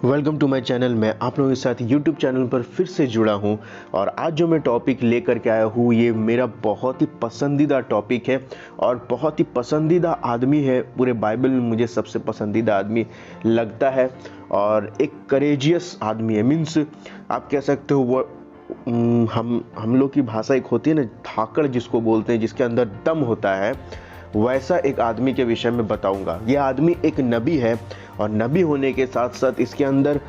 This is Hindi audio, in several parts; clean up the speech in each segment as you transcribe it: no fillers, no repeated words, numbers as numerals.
Welcome to my channel. मैं आप लोगों के साथ यूट्यूब चैनल पर फिर से जुड़ा हूं और आज जो मैं टॉपिक लेकर के आया हूं ये मेरा बहुत ही पसंदीदा टॉपिक है और बहुत ही पसंदीदा आदमी है। पूरे बाइबल में मुझे सबसे पसंदीदा आदमी लगता है और एक करेजियस आदमी है। मीन्स आप कह सकते हो वो हम लोग की भाषा एक होती है ना, धाकड़ जिसको बोलते हैं, जिसके अंदर दम होता है, वैसा एक आदमी के विषय में बताऊंगा। यह आदमी एक नबी है और नबी होने के साथ साथ इसके अंदर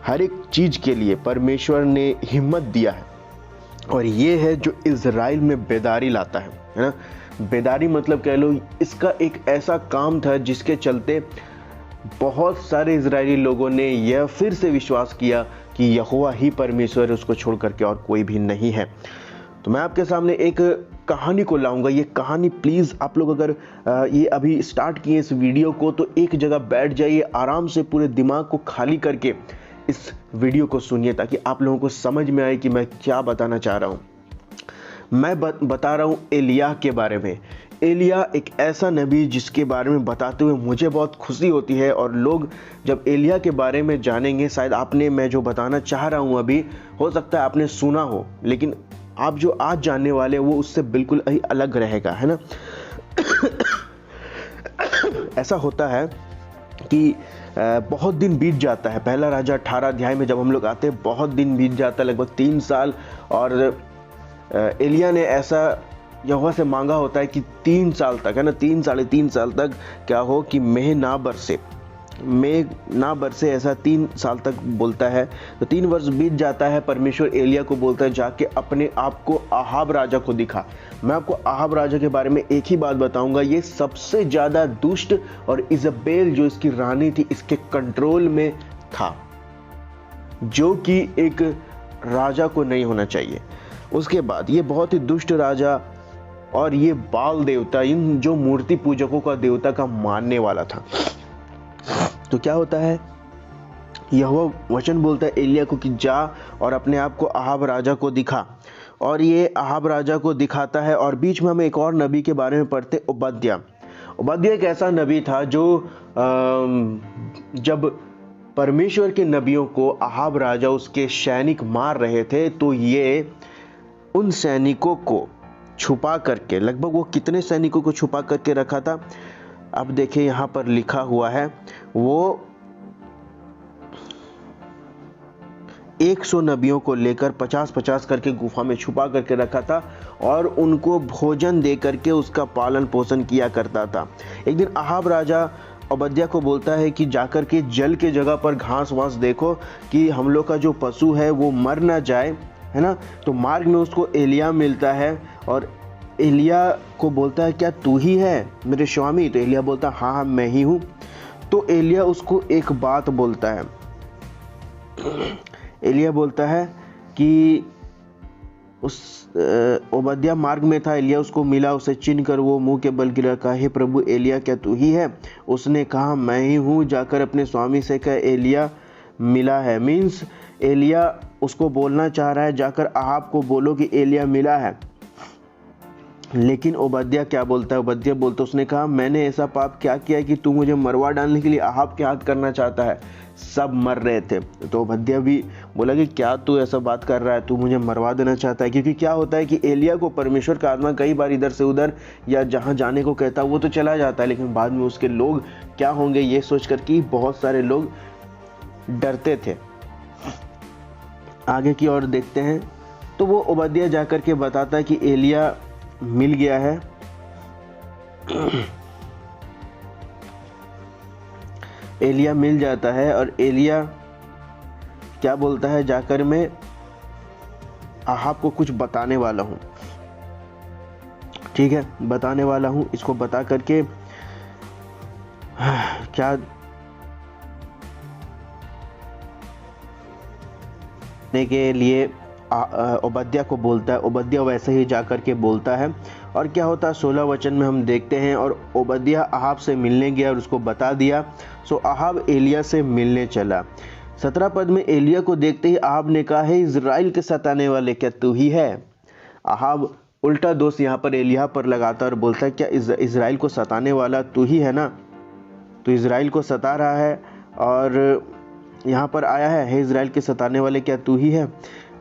हर एक चीज के लिए परमेश्वर ने हिम्मत दिया है और ये है जो इज़राइल में बेदारी लाता है ना। बेदारी मतलब कह लो, इसका एक ऐसा काम था जिसके चलते बहुत सारे इजरायली लोगों ने यह फिर से विश्वास किया कि यहोवा ही परमेश्वर है, उसको छोड़ करके और कोई भी नहीं है। तो मैं आपके सामने एक कहानी को लाऊंगा। ये कहानी प्लीज़ आप लोग अगर ये अभी स्टार्ट किए इस वीडियो को तो एक जगह बैठ जाइए, आराम से पूरे दिमाग को खाली करके इस वीडियो को सुनिए ताकि आप लोगों को समझ में आए कि मैं क्या बताना चाह रहा हूँ। मैं बता रहा हूँ एलिय्याह के बारे में। एलिय्याह एक ऐसा नबी जिसके बारे में बताते हुए मुझे बहुत खुशी होती है और लोग जब एलिय्याह के बारे में जानेंगे, शायद आपने, मैं जो बताना चाह रहा हूँ अभी, हो सकता है आपने सुना हो, लेकिन आप जो आज जानने वाले वो उससे बिल्कुल ही अलग रहेगा, है ना। ऐसा होता है कि बहुत दिन बीत जाता है। पहला राजा 18 अध्याय में जब हम लोग आते हैं, बहुत दिन बीत जाता है, लगभग 3 साल। और एलिय्याह ने ऐसा यहोवा से मांगा होता है कि 3 साल तक, है ना, 3 साल तक क्या हो कि मेघ ना बरसे, ऐसा 3 साल तक बोलता है। तो 3 वर्ष बीत जाता है। परमेश्वर एलिय्याह को बोलता है जाके अपने आप को अहाब राजा को दिखा। मैं आपको अहाब राजा के बारे में एक ही बात बताऊंगा, ये सबसे ज्यादा दुष्ट और इज़बेल जो इसकी रानी थी इसके कंट्रोल में था, जो कि एक राजा को नहीं होना चाहिए। उसके बाद ये बहुत ही दुष्ट राजा और ये बाल देवता, इन जो मूर्ति पूजकों का देवता का मानने वाला था। तो क्या होता है, यहोवा वचन बोलता है एलिय्याह को कि जा और अपने आप को अहाब राजा को दिखा। और ये अहाब राजा को दिखाता है। और बीच में हम एक और नबी के बारे में पढ़ते, ओबद्याह एक ऐसा नबी था जो जब परमेश्वर के नबियों को अहाब राजा उसके सैनिक मार रहे थे तो ये उन सैनिकों को छुपा करके, लगभग वो कितने सैनिकों को छुपा करके रखा था, अब देखिए यहाँ पर लिखा हुआ है, वो 100 नबियों को लेकर 50-50 करके गुफा में छुपा करके रखा था और उनको भोजन दे करके उसका पालन पोषण किया करता था। एक दिन अहाब राजा ओबद्याह को बोलता है कि जाकर के जल के जगह पर घास वास देखो कि हम लोग का जो पशु है वो मर ना जाए, है ना। तो मार्ग में उसको एलिय्याह मिलता है और एलिय्याह को बोलता है क्या तू ही है मेरे स्वामी? तो एलिय्याह बोलता है हाँ मैं ही हूँ। तो एलिय्याह उसको एक बात बोलता है। एलिय्याह बोलता है कि उस ओबद्याह मार्ग में था, एलिय्याह उसको मिला, उसे चिन्ह कर वो मुंह के बल गिरा, कहा हे प्रभु एलिय्याह क्या तू ही है? उसने कहा मैं ही हूँ, जाकर अपने स्वामी से कह एलिय्याह मिला है। मीन्स एलिय्याह उसको बोलना चाह रहा है जाकर अहाब को बोलो कि एलिय्याह मिला है। लेकिन ओबद्याह क्या बोलता है? ओबद्याह बोलता, उसने कहा मैंने ऐसा पाप क्या किया है कि तू मुझे मरवा डालने के लिए अहाब के हाथ करना चाहता है? सब मर रहे थे। तो ओबद्याह भी बोला कि क्या तू ऐसा बात कर रहा है, तू मुझे मरवा देना चाहता है? क्योंकि क्या होता है कि एलिय्याह को परमेश्वर का आत्मा कई बार इधर से उधर या जहाँ जाने को कहता है वो तो चला जाता है, लेकिन बाद में उसके लोग क्या होंगे ये सोच कर कि बहुत सारे लोग डरते थे। आगे की ओर देखते हैं तो वो ओबद्याह जाकर के बताता है कि एलिय्याह मिल गया है। एलिय्याह मिल जाता है और एलिय्याह क्या बोलता है, जाकर मैं अहाब को कुछ बताने वाला हूं। ठीक है, बताने वाला हूं। इसको बता करके क्या के लिए ओबद्याह को बोलता है। ओबद्याह वैसे ही जाकर के बोलता है और क्या होता है 16 वचन में हम देखते हैं, और ओबद्याह अहाब से मिलने गया और उसको बता दिया। सो अहाब एलिय्याह से मिलने चला। 17 पद में एलिय्याह को देखते ही अहाब ने कहा है इज़राइल के सताने वाले क्या तू ही है? अहाब उल्टा दोष यहाँ पर एलिय्याह पर लगाता और बोलता है क्या इज़राइल को सताने वाला तू ही है ना? तो इज़राइल को सता रहा है और यहाँ पर आया है, हे इज़राइल के सताने वाले क्या तू ही है?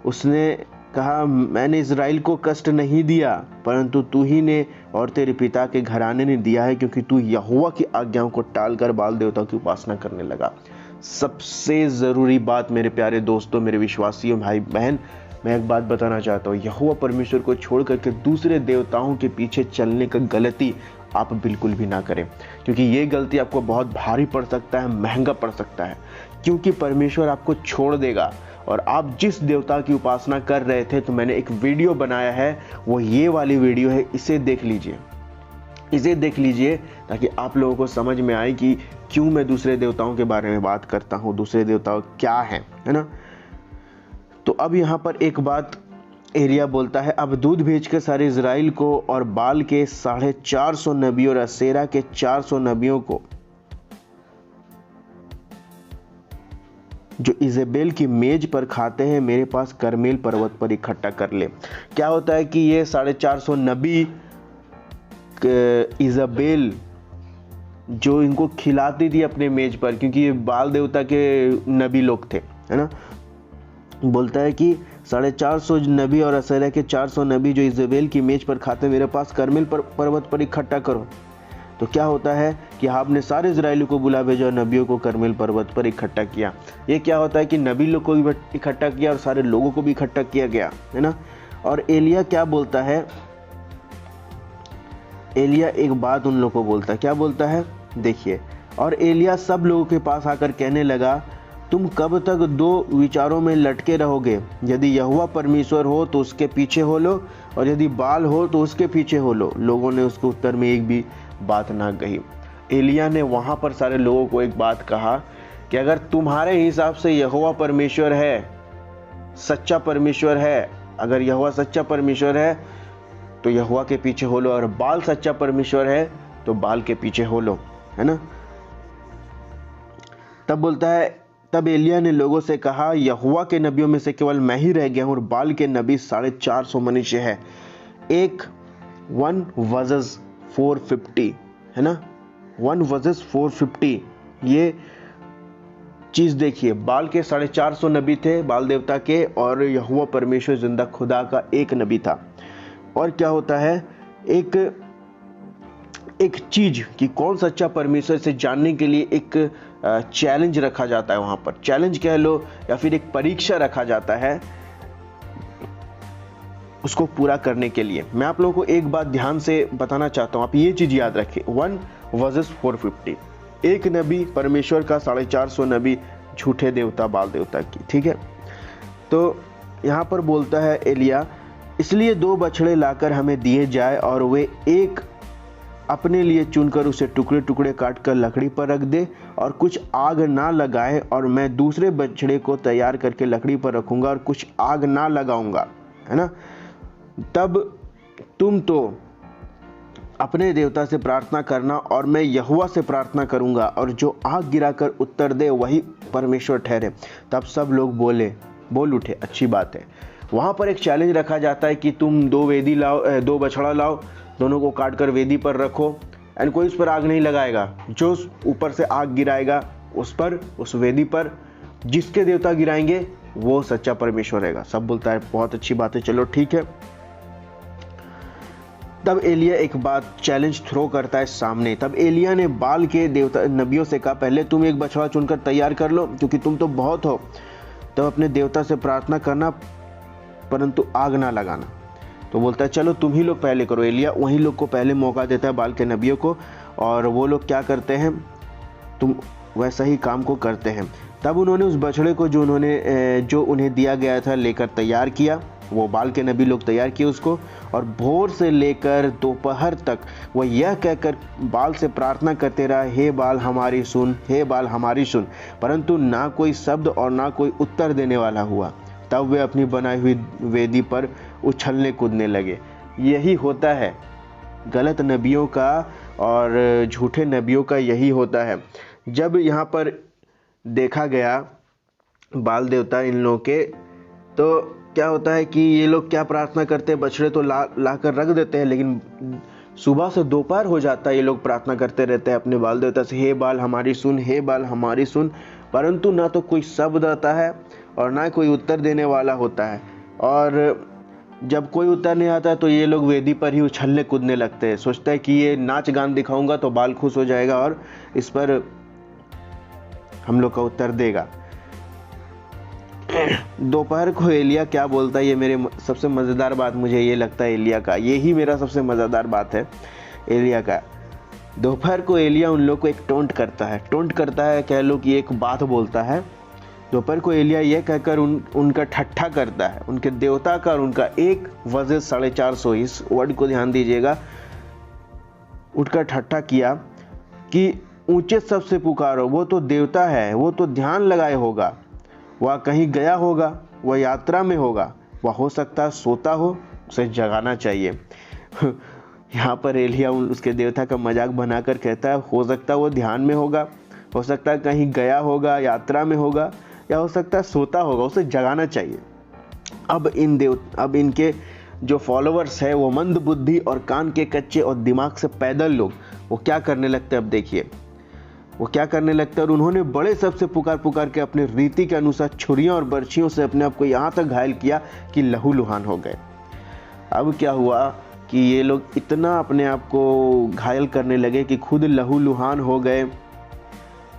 उसने कहा, मैंने इज़राइल को कष्ट नहीं दिया, परंतु तू ही ने और तेरे पिता के घराने ने दिया है, क्योंकि तू यहोवा की आज्ञाओं को टालकर बाल देवताओं की उपासना करने लगा। सबसे ज़रूरी बात मेरे प्यारे दोस्तों, मेरे विश्वासियों, भाई बहन, मैं एक बात बताना चाहता हूँ, यहोवा परमेश्वर को छोड़ करके दूसरे देवताओं के पीछे चलने का गलती आप बिल्कुल भी ना करें, क्योंकि ये गलती आपको बहुत भारी पड़ सकता है, महंगा पड़ सकता है, क्योंकि परमेश्वर आपको छोड़ देगा। और आप जिस देवता की उपासना कर रहे थे, तो मैंने एक वीडियो बनाया है, वो ये वाली वीडियो है, इसे देख लीजिए, इसे देख लीजिए, ताकि आप लोगों को समझ में आए कि क्यों मैं दूसरे देवताओं के बारे में बात करता हूँ, दूसरे देवताओं क्या हैं, है ना। तो अब यहाँ पर एक बात एलिय्याह बोलता है, अब दूध भेजकर सारे इज़राइल को और बाल के 450 नबियों और असेरा के 400 नबियों को जो इजेबेल की मेज पर खाते हैं, मेरे पास करमेल पर्वत पर इकट्ठा कर ले। क्या होता है कि ये 450 नबी इजेबेल जो इनको खिलाती थी अपने मेज पर, क्योंकि ये बाल देवता के नबी लोग थे, है ना। बोलता है कि 450 नबी और असेरा के 400 नबी जो इजेबेल की मेज पर खाते, मेरे पास करमेल पर्वत पर इकट्ठा करो। तो क्या होता है कि आपने सारे इजराइलियों को बुला भेजा और नबियों को करमेल पर्वत पर इकट्ठा किया। ये क्या होता है कि नबी लोग को भी इकट्ठा किया और सारे लोगों को भी इकट्ठा किया गया, है ना। और एलिय्याह क्या बोलता है, एलिय्याह एक बात उन लोगों को बोलता है, क्या बोलता है, देखिए। और एलिय्याह सब लोगों के पास आकर कहने लगा, तुम कब तक दो विचारों में लटके रहोगे? यदि यहोवा परमेश्वर हो तो उसके पीछे हो लो, और यदि बाल हो तो उसके पीछे हो लो। लोगों ने उसके उत्तर में एक भी बात ना कही। एलिय्याह ने वहां पर सारे लोगों को एक बात कहा कि अगर तुम्हारे हिसाब से यहोवा परमेश्वर है, सच्चा परमेश्वर है, अगर यहोवा सच्चा परमेश्वर है तो यहोवा के पीछे हो लो, और बाल सच्चा परमेश्वर है तो बाल के पीछे हो लो, है ना। तब बोलता है, तब एलिय्याह ने लोगों से कहा, यहोवा के नबियों में से केवल मैं ही रह गया हूं और बाल के नबी 450 मनुष्य है। 1 वर्सेस 450, है ना, 1 वर्सेस 450। ये चीज देखिए, बाल के 450 नबी थे बाल देवता के, और यहोवा परमेश्वर जिंदा खुदा का एक नबी था। और क्या होता है, एक चीज कि कौन सच्चा परमेश्वर से जानने के लिए एक चैलेंज रखा जाता है, वहां पर चैलेंज कह लो या फिर एक परीक्षा रखा जाता है उसको पूरा करने के लिए। मैं आप लोगों को एक बात ध्यान से बताना चाहता हूं, आप ये चीज याद रखें, 1 वर्सेस 450, एक नबी परमेश्वर का, 450 नबी झूठे देवता बाल देवता की, ठीक है। तो यहां पर बोलता है एलिय्याह, इसलिए 2 बछड़े लाकर हमें दिए जाए, और वे एक अपने लिए चुनकर उसे टुकड़े टुकड़े काटकर लकड़ी पर रख दे, और कुछ आग ना लगाए, और मैं दूसरे बछड़े को तैयार करके लकड़ी पर रखूंगा और कुछ आग ना लगाऊंगा, है ना। तब तुम तो अपने देवता से प्रार्थना करना और मैं यहोवा से प्रार्थना करूंगा, और जो आग गिराकर उत्तर दे वही परमेश्वर ठहरे। तब सब लोग बोल उठे, अच्छी बात है। वहां पर एक चैलेंज रखा जाता है कि तुम 2 वेदी लाओ, 2 बछड़ा लाओ, दोनों को काट कर वेदी पर रखो, एंड कोई उस पर आग नहीं लगाएगा। जो ऊपर से आग गिराएगा उस पर, उस वेदी पर, जिसके देवता गिराएंगे वो सच्चा परमेश्वर रहेगा। सब बोलता है बहुत अच्छी बात है, चलो ठीक है। तब एलिय्याह एक बात चैलेंज थ्रो करता है सामने। तब एलिय्याह ने बाल के देवता नबियों से कहा, पहले तुम एक बछड़ा चुनकर तैयार कर लो, क्योंकि तुम तो बहुत हो। तब अपने देवता से प्रार्थना करना, परंतु आग ना लगाना। तो बोलता है चलो तुम ही लोग पहले करो। एलिय्याह वही लोग को पहले मौका देता है, बाल के नबियों को, और वो लोग क्या करते हैं, तुम वैसा ही काम को करते हैं। तब उन्होंने उस बछड़े को जो उन्हें दिया गया था लेकर तैयार किया। वो बाल के नबी लोग तैयार किए उसको, और भोर से लेकर दोपहर तक वो यह कहकर बाल से प्रार्थना करते रहा, हे बाल हमारी सुन, हे बाल हमारी सुन, परंतु ना कोई शब्द और ना कोई उत्तर देने वाला हुआ। तब वे अपनी बनाई हुई वेदी पर उछलने कूदने लगे। यही होता है गलत नबियों का और झूठे नबियों का, यही होता है। जब यहाँ पर देखा गया बाल देवता इन लोगों के, तो क्या होता है कि ये लोग क्या प्रार्थना करते हैं, बछड़े तो ला कर रख देते हैं, लेकिन सुबह से दोपहर हो जाता है ये लोग प्रार्थना करते रहते हैं अपने बाल देवता से, हे बाल हमारी सुन, हे बाल हमारी सुन, परंतु ना तो कोई शब्द आता है और ना कोई उत्तर देने वाला होता है। और जब कोई उत्तर नहीं आता तो ये लोग वेदी पर ही उछलने कूदने लगते हैं, सोचता है कि ये नाच गान दिखाऊंगा तो बाल खुश हो जाएगा और इस पर हम लोग का उत्तर देगा। दोपहर को एलिया क्या बोलता है, ये मेरे सबसे मज़ेदार बात मुझे ये लगता है एलिया का, यही मेरा सबसे मज़ेदार बात है एलिया का। दोपहर को एलिया उन लोग को एक टोंट करता है, कह लो कि एक बात बोलता है। दोपहर को एलिया यह कहकर उनका ठट्ठा करता है, उनके देवता का और उनका एक वजह 450, इस वर्ड को ध्यान दीजिएगा, उठकर ठट्ठा किया कि ऊंचे सबसे पुकारो, वो तो देवता है, वो तो ध्यान लगाए होगा, वह कहीं गया होगा, वह यात्रा में होगा, वह हो सकता है सोता हो, उसे जगाना चाहिए। यहाँ पर एलिया उसके देवता का मजाक बनाकर कहता है हो सकता है वो ध्यान में होगा, हो सकता है कहीं गया होगा, यात्रा में होगा, या हो सकता है सोता होगा, उसे जगाना चाहिए। अब इनके जो फॉलोअर्स है वो मंद बुद्धि और कान के कच्चे और दिमाग से पैदल लोग वो क्या करने लगते हैं, अब देखिए वो क्या करने लगता है। और उन्होंने बड़े शब्द से पुकार के अपने रीति के अनुसार छुरियों और बर्छियों से अपने आप को यहाँ तक घायल किया कि लहूलुहान हो गए। अब क्या हुआ कि ये लोग इतना अपने आप को घायल करने लगे कि खुद लहूलुहान हो गए।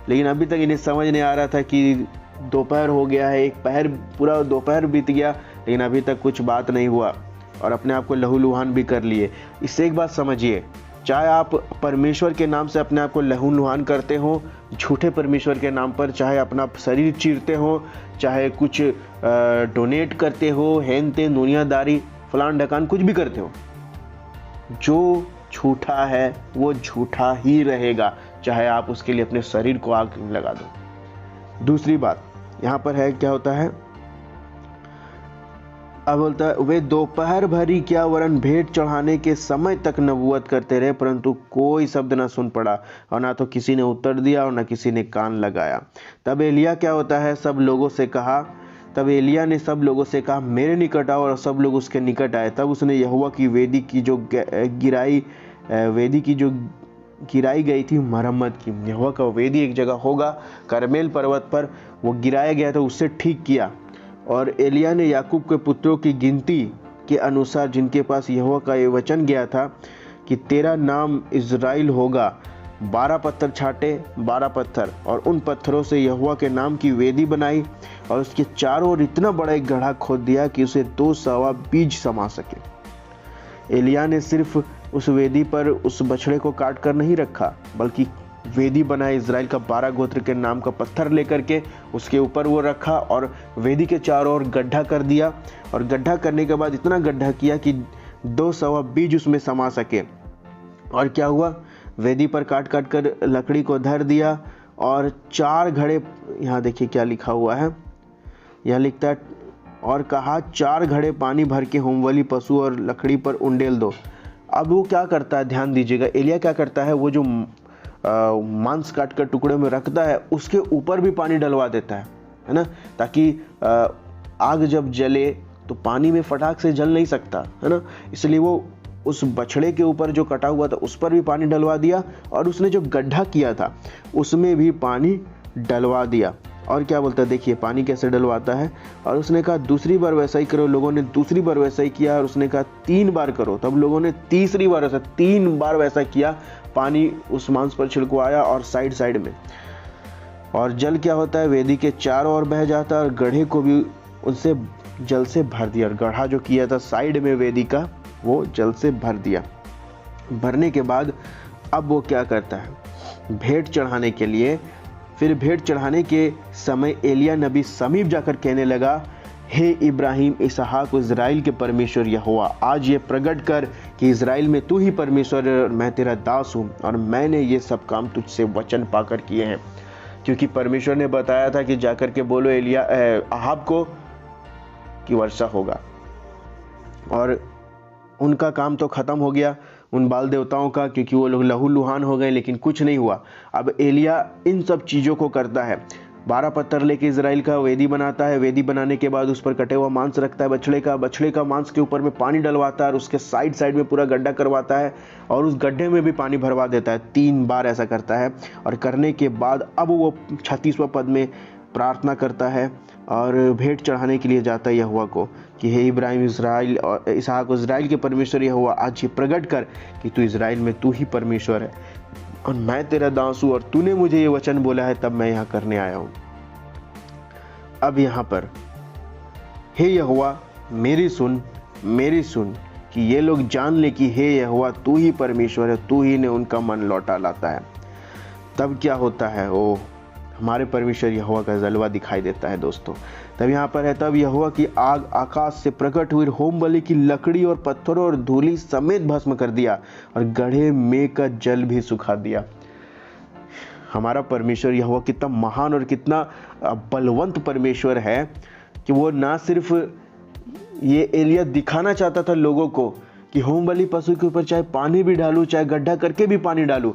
लेकिन अभी तक इन्हें समझ नहीं आ रहा था कि दोपहर हो गया है, एक पहर पूरा दोपहर बीत गया, लेकिन अभी तक कुछ बात नहीं हुआ और अपने आप को लहूलुहान भी कर लिए। इससे एक बात समझिए, चाहे आप परमेश्वर के नाम से अपने आप को लहूलुहान करते हो, झूठे परमेश्वर के नाम पर, चाहे अपना शरीर चीरते हो, चाहे कुछ डोनेट करते हो, हेन तेन दुनियादारी फलान ढकान कुछ भी करते हो, जो झूठा है वो झूठा ही रहेगा, चाहे आप उसके लिए अपने शरीर को आग लगा दो। दूसरी बात यहाँ पर है, क्या होता है, अब बोलता है वे दोपहर भरी क्या वरन भेंट चढ़ाने के समय तक नबूवत करते रहे, परंतु कोई शब्द न सुन पड़ा और ना तो किसी ने उत्तर दिया और न किसी ने कान लगाया। तब एलिया क्या होता है, तब एलिया ने सब लोगों से कहा मेरे निकट आओ, और सब लोग उसके निकट आए। तब उसने यहोवा की वेदी की जो गिराई गई थी मरम्मत की। यहोवा का वेदी एक जगह होगा करमेल पर्वत पर, वो गिराया गया था, उससे ठीक किया। और एलिया ने याकूब के पुत्रों की गिनती के अनुसार, जिनके पास यहोवा का ये वचन गया था कि तेरा नाम इज़राइल होगा, 12 पत्थर छाटे, 12 पत्थर, और उन पत्थरों से यहोवा के नाम की वेदी बनाई और उसके चारों ओर इतना बड़ा एक गड्ढा खोद दिया कि उसे 2 सवा बीज समा सके। एलिया ने सिर्फ उस वेदी पर उस बछड़े को काट कर नहीं रखा, बल्कि वेदी बनाए इज़राइल का 12 गोत्र के नाम का पत्थर लेकर के उसके ऊपर वो रखा और वेदी के चारों ओर गड्ढा कर दिया। और गड्ढा करने के बाद इतना गड्ढा किया कि 2 सवा बीज उसमें समा सके। और क्या हुआ, वेदी पर काट कर लकड़ी को धर दिया और 4 घड़े, यहाँ देखिए क्या लिखा हुआ है, यह लिखता है और कहा 4 घड़े पानी भर के होमबलि पशु और लकड़ी पर उंडेल दो। अब वो क्या करता है, ध्यान दीजिएगा, एलिया क्या करता है, वो जो मांस काट कर टुकड़े में रखता है उसके ऊपर भी पानी डलवा देता है ना, ताकि आग जब जले तो पानी में फटाक से जल नहीं सकता है ना, इसलिए वो उस बछड़े के ऊपर जो कटा हुआ था उस पर भी पानी डलवा दिया और उसने जो गड्ढा किया था उसमें भी पानी डलवा दिया। और क्या बोलता है, देखिए पानी कैसे डलवाता है। और उसने कहा दूसरी बार वैसा ही करो। लोगों ने दूसरी बार वैसा ही किया और उसने कहा 3 बार करो। तब लोगों ने तीसरी बार वैसा 3 बार वैसा किया, पानी उस मांस पर छिड़कवाया और साइड में। और जल क्या होता है, वेदी के चारों ओर बह जाता है और गड्ढे को भी उनसे जल से भर दिया। और गड्ढा जो किया था साइड में वेदी का, वो जल से भर दिया। भरने के बाद अब वो क्या करता है, भेंट चढ़ाने के लिए, फिर भेंट चढ़ाने के समय एलिया नबी समीप जाकर कहने लगा, हे इब्राहिम, इसहाक, इज़राइल के परमेश्वर यहोवा, आज ये प्रकट कर कि इज़राइल में तू ही परमेश्वर और मैं तेरा दास हूँ और मैंने ये सब काम तुझसे वचन पाकर किए हैं। क्योंकि परमेश्वर ने बताया था कि जाकर के बोलो अहाब को कि वर्षा होगा। और उनका काम तो खत्म हो गया उन बाल देवताओं का, क्योंकि वो लोग लहूलुहान हो गए, लेकिन कुछ नहीं हुआ। अब एलिया इन सब चीज़ों को करता है। 12 पत्थर लेके इजराइल का वेदी बनाता है। वेदी बनाने के बाद उस पर कटे हुआ मांस रखता है बछड़े का मांस के ऊपर में पानी डलवाता है और उसके साइड साइड में पूरा गड्ढा करवाता है और उस गड्ढे में भी पानी भरवा देता है। 3 बार ऐसा करता है और करने के बाद अब वो 36वां पद में प्रार्थना करता है और भेंट चढ़ाने के लिए जाता है यहोवा को कि हे इब्राहिम, इस्राइल और इसहाक इजराइल के परमेश्वर यहोवा, आज ये प्रकट कर कि तू इजराइल में तू ही परमेश्वर है और मैं तेरा दास हूं और तूने मुझे ये वचन बोला है, तब मैं यहाँ करने आया हूं। अब यहाँ पर हे यहोवा मेरी सुन कि ये लोग जान ले कि हे यहोवा तू ही परमेश्वर है, तू ही ने उनका मन लौटा लाता है। तब क्या होता है, ओ हमारे परमेश्वर यहोवा का जलवा दिखाई देता है दोस्तों। तब यहाँ पर है, तब यहोवा की आग आकाश से प्रकट हुई, होम बलि की लकड़ी और पत्थरों और धूलि समेत भस्म कर दिया और गढ़े में का जल भी सुखा दिया। हमारा परमेश्वर यहोवा कितना महान और कितना बलवंत परमेश्वर है कि वो ना सिर्फ ये एलिया दिखाना चाहता था लोगों को कि होम बलि पशु के ऊपर चाहे पानी भी डालूं, चाहे गड्ढा करके भी पानी डालूं,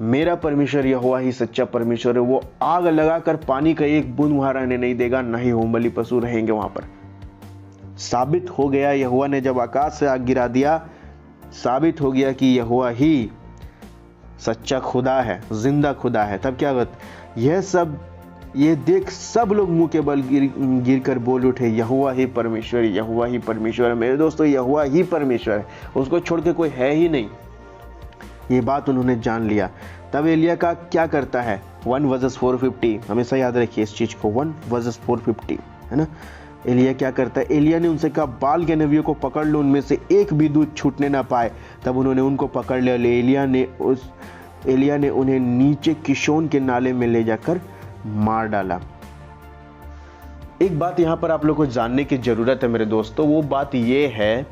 मेरा परमेश्वर यहोवा ही सच्चा परमेश्वर है। वो आग लगाकर पानी का एक बूंद वहां रहने नहीं देगा, ना ही होम बलि पशु रहेंगे वहां पर। साबित हो गया, यहोवा ने जब आकाश से आग गिरा दिया, साबित हो गया कि यहोवा ही सच्चा खुदा है, जिंदा खुदा है। तब क्या होता, ये देख सब लोग मुंह के बल गिर कर बोल उठे, यहोवा ही परमेश्वर, यहोवा ही परमेश्वर। मेरे दोस्तों, यहोवा ही परमेश्वर है, उसको छोड़ के कोई है ही नहीं। ये बात उन्होंने जान लिया। तब एलिया का क्या करता है, 1 वर्सेस 450, हमेशा याद रखिए इस चीज को, 1 वर्सेस 450 है ना। एलिया क्या करता है, एलिया ने उनसे कहा बाल के नबियों को पकड़ लो, उनमें से एक भी दूध छूटने ना पाए। तब उन्होंने उनको पकड़ लिया। एलिया ने उन्हें नीचे किशोन के नाले में ले जाकर मार डाला। एक बात यहाँ पर आप लोग को जानने की जरूरत है मेरे दोस्तों, वो बात ये है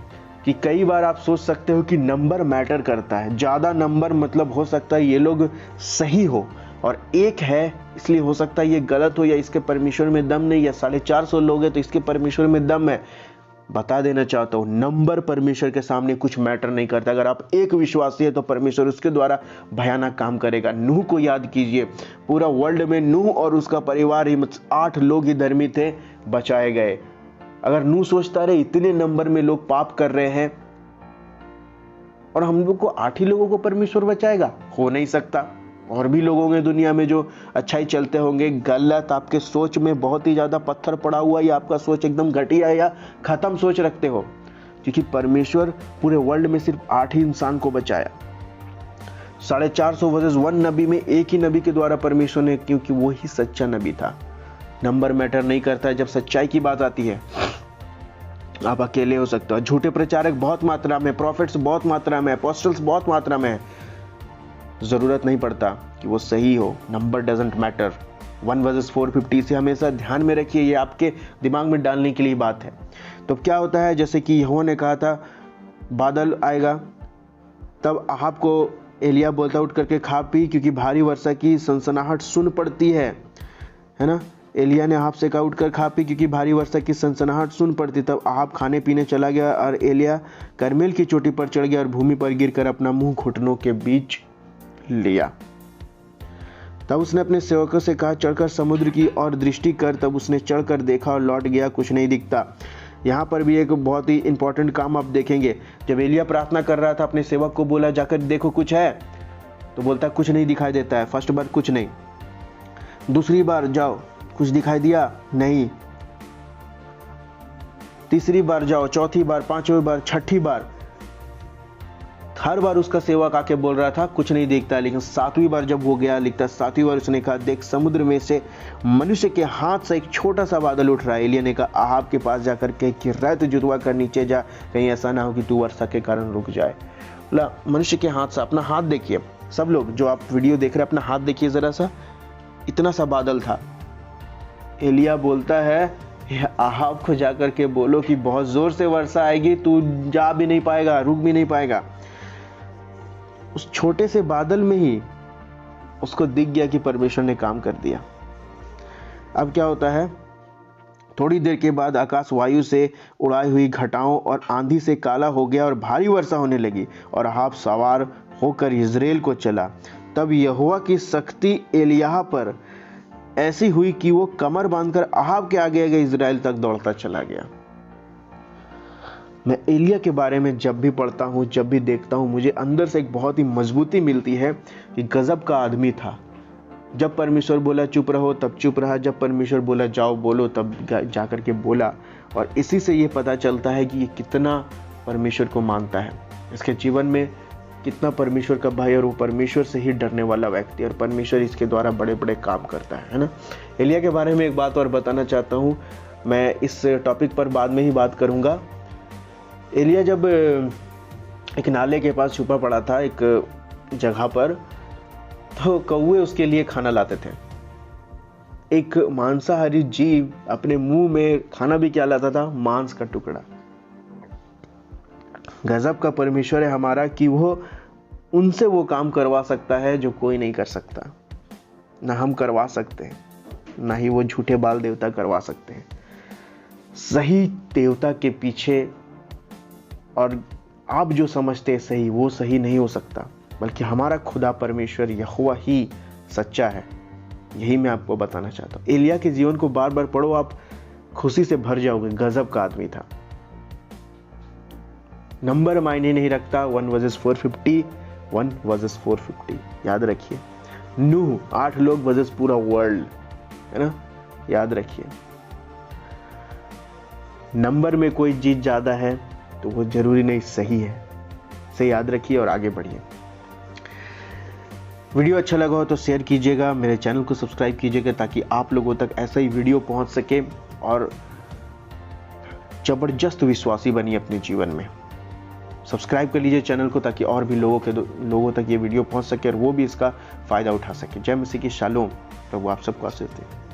कि कई बार आप सोच सकते हो कि नंबर मैटर करता है। ज़्यादा नंबर मतलब हो सकता है ये लोग सही हो और एक है इसलिए हो सकता है ये गलत हो, या इसके परमेश्वर में दम नहीं, या 450 लोग हैं तो इसके परमेश्वर में दम है। बता देना चाहता हूँ, नंबर परमेश्वर के सामने कुछ मैटर नहीं करता। अगर आप एक विश्वासी है तो परमेश्वर उसके द्वारा भयानक काम करेगा। नूह को याद कीजिए, पूरा वर्ल्ड में नूह और उसका परिवार ही 8 लोग ही धर्मी थे, बचाए गए। अगर नूह सोचता रहे इतने नंबर में लोग पाप कर रहे हैं और हम लोग को 8 ही लोगों को परमेश्वर बचाएगा, हो नहीं सकता। और भी लोग होंगे दुनिया में जो अच्छाई चलते होंगे। गलत, आपके सोच में बहुत ही ज्यादा पत्थर पड़ा हुआ, या आपका सोच एकदम घटिया या खत्म सोच रखते हो, क्योंकि परमेश्वर पूरे वर्ल्ड में सिर्फ 8 ही इंसान को बचाया। 450 वर्सेस 1 नबी में एक ही नबी के द्वारा परमेश्वर ने, क्योंकि वो ही सच्चा नबी था। नंबर मैटर नहीं करता है जब सच्चाई की बात आती है। आप अकेले हो सकते हो, झूठे प्रचारक बहुत मात्रा में, प्रॉफिट्स बहुत मात्रा में, अपोस्टल्स बहुत मात्रा में है, जरूरत नहीं पड़ता कि वो सही हो। Number doesn't matter. 1 वर्सेस 450 से हमेशा ध्यान में रखिए, ये आपके दिमाग में डालने के लिए बात है। तो क्या होता है, जैसे कि यहोवा ने कहा था बादल आएगा, तब अहाब को एलिया बोलता उठ करके खा पी, क्योंकि भारी वर्षा की सनसनाहट सुन पड़ती है ना। एलिया ने अहाब से कहा उठकर खा पी, क्योंकि भारी वर्षा की सनसनाहट सुन पड़ती। तब अहाब खाने पीने चला गया और एलिया करमेल की चोटी पर चढ़ गया और भूमि पर गिरकर अपना मुंह घुटनों के बीच लिया। तब उसने अपने सेवकों से कहा चढ़कर समुद्र की ओर दृष्टि कर। तब उसने चढ़कर देखा और लौट गया, कुछ नहीं दिखता। यहाँ पर भी एक बहुत ही इंपॉर्टेंट काम आप देखेंगे। जब एलिया प्रार्थना कर रहा था, अपने सेवक को बोला जाकर देखो कुछ है, तो बोलता कुछ नहीं दिखाई देता है। फर्स्ट बार कुछ नहीं, दूसरी बार जाओ कुछ दिखाई दिया नहीं, तीसरी बार जाओ, चौथी बार, 5वीं बार, 6ठी बार, हर बार उसका सेवक आके बोल रहा था कुछ नहीं दिखता। लेकिन 7वीं बार जब वो गया, लिखता 7वीं बार उसने कहा देख समुद्र में से मनुष्य के हाथ से एक छोटा सा बादल उठ रहा है। एलिया ने कहा अहाब के पास जाकर के कि रथ जुतवा कर नीचे जा, कहीं ऐसा ना हो कि तू वर्षा के कारण रुक जाए। बोला मनुष्य के हाथ से, अपना हाथ देखिए, सब लोग जो आप वीडियो देख रहे हैं अपना हाथ देखिए जरा सा, इतना सा बादल था। एलिया बोलता है अहाब को जाकर के बोलो कि बहुत जोर से वर्षा आएगी, तू जा भी नहीं पाएगा, रुक भी नहीं पाएगा। उस छोटे से बादल में ही उसको दिख गया कि परमेश्वर ने काम कर दिया। अब क्या होता है, थोड़ी देर के बाद आकाश वायु से उड़ाई हुई घटाओं और आंधी से काला हो गया और भारी वर्षा होने लगी और अहाब सवार होकर इजराइल को चला। तब यहोवा की सख्ती एलिय्याह पर ऐसी हुई कि वो कमर बांधकर अहाब के आगे आगे इजराइल तक दौड़ता चला गया। मैं एलिया के बारे में जब भी पढ़ता हूँ, जब भी देखता हूँ, मुझे अंदर से एक बहुत ही मजबूती मिलती है कि गजब का आदमी था। जब परमेश्वर बोला चुप रहो तब चुप रहा, जब परमेश्वर बोला जाओ बोलो तब जाकर के बोला। और इसी से ये पता चलता है कि ये कितना परमेश्वर को मानता है, इसके जीवन में कितना परमेश्वर का भय, और वो परमेश्वर से ही डरने वाला व्यक्ति, और परमेश्वर इसके द्वारा बड़े बड़े काम करता है ना। एलिया के बारे में एक बात और बताना चाहता हूँ, मैं इस टॉपिक पर बाद में ही बात करूँगा। एलिया जब एक नाले के पास छुपा पड़ा था एक जगह पर, तो कौवे उसके लिए खाना लाते थे। एक मांसाहारी जीव अपने मुंह में खाना भी क्या लाता था? मांस का टुकड़ा। गजब का परमेश्वर है हमारा कि वो उनसे वो काम करवा सकता है जो कोई नहीं कर सकता। ना हम करवा सकते हैं, ना ही वो झूठे बाल देवता करवा सकते हैं। सही देवता के पीछे, और आप जो समझते हैं सही, वो सही नहीं हो सकता, बल्कि हमारा खुदा परमेश्वर यहोवा ही सच्चा है। यही मैं आपको बताना चाहता हूँ। एलिया के जीवन को बार बार पढ़ो, आप खुशी से भर जाओगे। गजब का आदमी था। नंबर मायने नहीं रखता। 1 वर्सेस 450, 1 वर्सेस 450 याद रखिए। नूह 8 लोग वर्सेस पूरा वर्ल्ड, है ना, याद रखिए। नंबर में कोई चीज ज्यादा है तो वो जरूरी नहीं सही है, से याद रखिए और आगे बढ़िए। वीडियो अच्छा लगा हो तो शेयर कीजिएगा, मेरे चैनल को सब्सक्राइब कीजिएगा ताकि आप लोगों तक ऐसा ही वीडियो पहुंच सके, और जबरदस्त विश्वासी बनिए अपने जीवन में। सब्सक्राइब कर लीजिए चैनल को ताकि और भी लोगों तक ये वीडियो पहुंच सके और वो भी इसका फायदा उठा सके। जय मसीह की शालोम। प्रभु आप सबको आशीष दे।